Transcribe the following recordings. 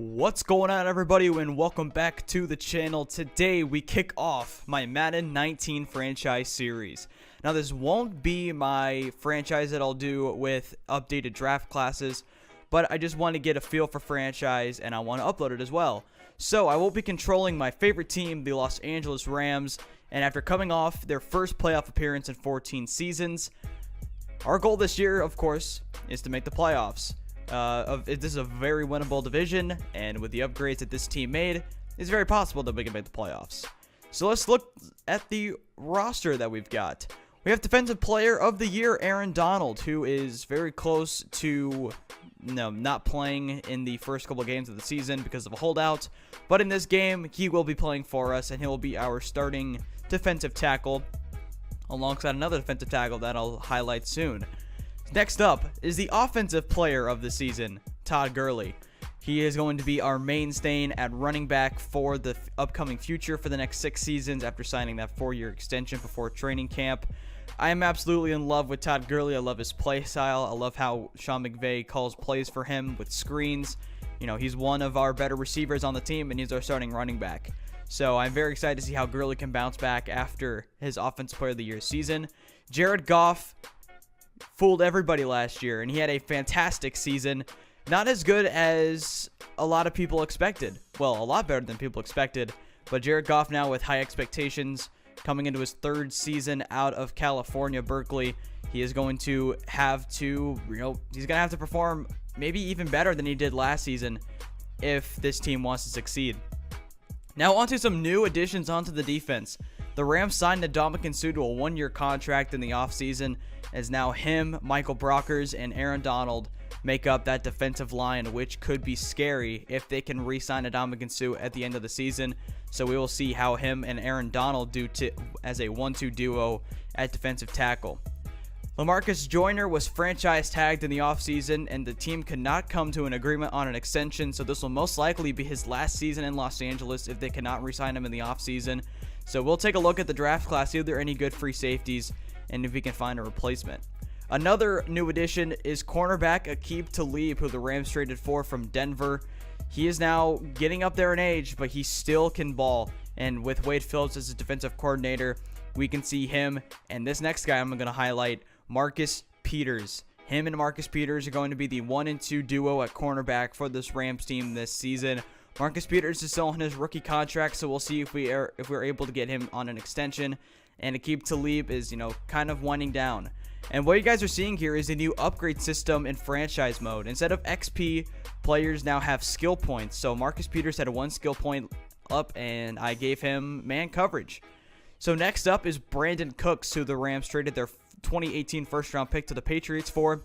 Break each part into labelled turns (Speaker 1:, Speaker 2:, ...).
Speaker 1: What's going on, everybody, and welcome back to the channel. Today we kick off my Madden 19 franchise series. Now this won't be my franchise that I'll do with updated draft classes, but I just want to get a feel for franchise and I want to upload it as well. So I will be controlling my favorite team, the Los Angeles Rams, and after coming off their first playoff appearance in 14 seasons, our goal this year, of course, is to make the playoffs. This is a very winnable division, and with the upgrades that this team made, it's very possible that we can make the playoffs. So let's look at the roster that we've got. We have Defensive Player of the Year, Aaron Donald, who is very close to not playing in the first couple of games of the season because of a holdout. But in this game, he will be playing for us, and he will be our starting defensive tackle, alongside another defensive tackle that I'll highlight soon. Next up is the Offensive Player of the Season, Todd Gurley. He is going to be our mainstay at running back for the upcoming future for the next 6 seasons after signing that 4-year extension before training camp. I am absolutely in love with Todd Gurley. I love his play style. I love how Sean McVay calls plays for him with screens. You know, he's one of our better receivers on the team, and he's our starting running back. So I'm very excited to see how Gurley can bounce back after his Offensive Player of the Year season. Jared Goff fooled everybody last year, and he had a fantastic season. Not as good as a lot of people expected. Well, a lot better than people expected. But Jared Goff now with high expectations coming into his 3rd season out of California, Berkeley. He is going to have to, he's going to have to perform maybe even better than he did last season if this team wants to succeed. Now onto some new additions onto the defense. The Rams signed Ndamukong Suh to a 1-year contract in the offseason, as now him, Michael Brockers, and Aaron Donald make up that defensive line, which could be scary if they can re-sign Ndamukong Suh at the end of the season. So we will see how him and Aaron Donald do as a 1-2 duo at defensive tackle. Lamarcus Joyner was franchise tagged in the offseason, and the team could not come to an agreement on an extension, so this will most likely be his last season in Los Angeles if they cannot re-sign him in the offseason. So we'll take a look at the draft class, see if there are any good free safeties, and if we can find a replacement. Another new addition is cornerback Aqib Talib, who the Rams traded for from Denver. He is now getting up there in age, but he still can ball. And with Wade Phillips as a defensive coordinator, we can see him and this next guy I'm going to highlight, Marcus Peters. Him and Marcus Peters are going to be the 1 and 2 duo at cornerback for this Rams team this season. Marcus Peters is still on his rookie contract, so we'll see if we're able to get him on an extension. And Aqib Talib is, kind of winding down. And what you guys are seeing here is a new upgrade system in franchise mode. Instead of XP, players now have skill points. So Marcus Peters had a 1 skill point up, and I gave him man coverage. So next up is Brandon Cooks, who the Rams traded their 2018 first-round pick to the Patriots for,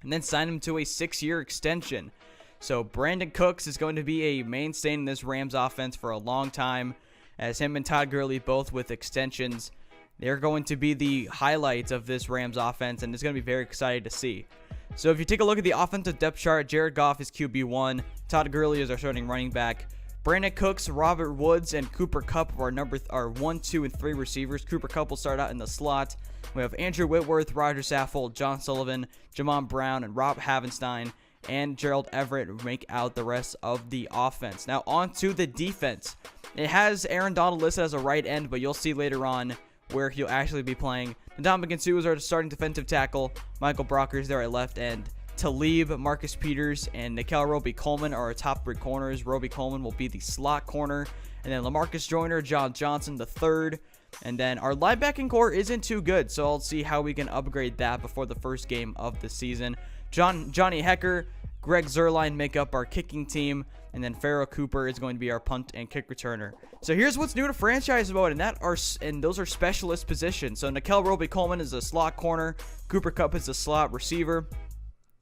Speaker 1: and then signed him to a 6-year extension. So Brandon Cooks is going to be a mainstay in this Rams offense for a long time, as him and Todd Gurley both with extensions. They're going to be the highlights of this Rams offense, and it's going to be very exciting to see. So if you take a look at the offensive depth chart, Jared Goff is QB1, Todd Gurley is our starting running back, Brandon Cooks, Robert Woods, and Cooper Kupp are 1, 2, and 3 receivers. Cooper Kupp will start out in the slot. We have Andrew Whitworth, Roger Saffold, John Sullivan, Jamon Brown, and Rob Havenstein, and Gerald Everett make out the rest of the offense. Now on to the defense. It has Aaron Donald listed as a right end, but you'll see later on where he'll actually be playing. Ndamukong Suh is our starting defensive tackle. Michael Brockers there at left end. Talib, Marcus Peters, and Nikel Roby-Coleman are our top 3 corners. Roby-Coleman will be the slot corner. And then Lamarcus Joyner, John Johnson, the 3rd. And then our linebacking core isn't too good, so I'll see how we can upgrade that before the first game of the season. Johnny Hecker, Greg Zuerlein make up our kicking team, and then Pharaoh Cooper is going to be our punt and kick returner. So here's what's new to franchise mode, and those are specialist positions. So Nikel Roby-Coleman is a slot corner, Cooper Kupp is a slot receiver,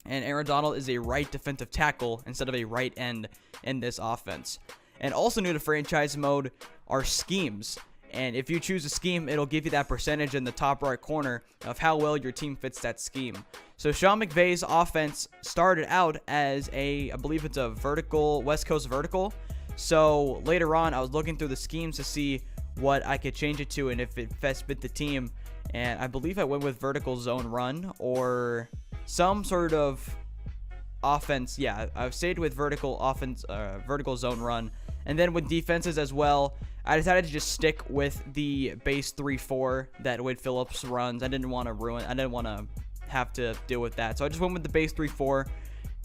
Speaker 1: and Aaron Donald is a right defensive tackle instead of a right end in this offense. And also new to franchise mode are schemes. And if you choose a scheme, it'll give you that percentage in the top right corner of how well your team fits that scheme. So Sean McVay's offense started out as I believe it's a vertical, West Coast vertical. So later on, I was looking through the schemes to see what I could change it to and if it best fit the team. And I believe I went with vertical zone run or some sort of offense, yeah, I've stayed with vertical offense, vertical zone run. And then with defenses as well, I decided to just stick with the base 3-4 that Wade Phillips runs. I didn't want to have to deal with that. So I just went with the base 3-4,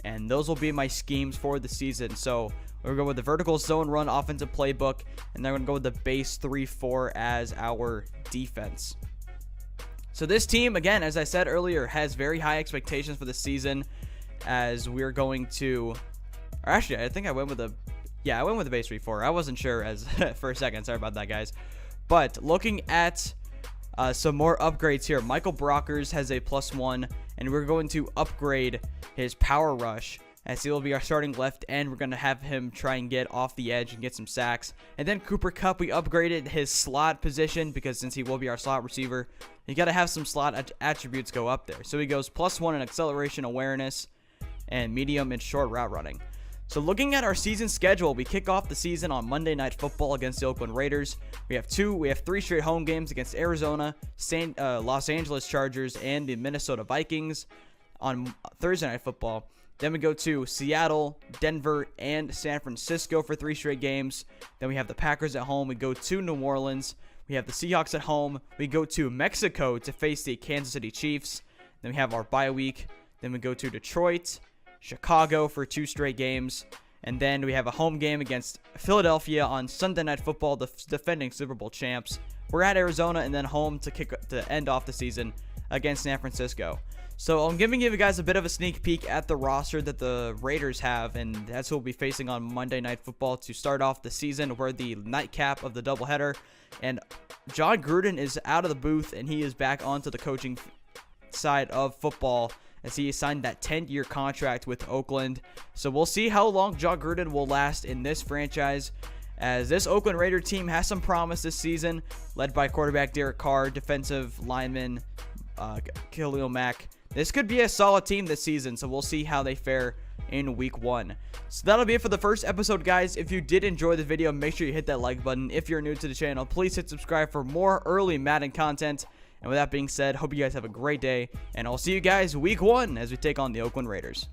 Speaker 1: and those will be my schemes for the season. So we're going with the vertical zone run offensive playbook, and then we're going to go with the base 3-4 as our defense. So this team, again, as I said earlier, has very high expectations for the season, as we're going to, or actually, I think I went with the base 3-4. I wasn't sure as for a second. Sorry about that, guys. But looking at some more upgrades here, Michael Brockers has a +1, and we're going to upgrade his power rush, as he will be our starting left end. We're going to have him try and get off the edge and get some sacks. And then Cooper Kupp, we upgraded his slot position, because since he will be our slot receiver, you got to have some slot attributes go up there. So he goes +1 in acceleration, awareness, and medium and short route running. So looking at our season schedule, we kick off the season on Monday Night Football against the Oakland Raiders. We have 3 straight home games against Arizona, Los Angeles Chargers, and the Minnesota Vikings on Thursday Night Football. Then we go to Seattle, Denver, and San Francisco for 3 straight games. Then we have the Packers at home. We go to New Orleans. We have the Seahawks at home. We go to Mexico to face the Kansas City Chiefs. Then we have our bye week. Then we go to Detroit, Chicago for 2 straight games. And then we have a home game against Philadelphia on Sunday Night Football, the defending Super Bowl champs. We're at Arizona, and then home to end off the season against San Francisco. So I'm giving you guys a bit of a sneak peek at the roster that the Raiders have, and that's who we'll be facing on Monday Night Football to start off the season. We're the nightcap of the doubleheader, and John Gruden is out of the booth, and he is back onto the coaching side of football, as he signed that 10-year contract with Oakland. So we'll see how long John Gruden will last in this franchise, as this Oakland Raider team has some promise this season, led by quarterback Derek Carr, defensive lineman Khalil Mack. This could be a solid team this season, so we'll see how they fare in week 1. So that'll be it for the first episode, guys. If you did enjoy the video, make sure you hit that like button. If you're new to the channel, please hit subscribe for more early Madden content. And with that being said, hope you guys have a great day, and I'll see you guys week 1 as we take on the Oakland Raiders.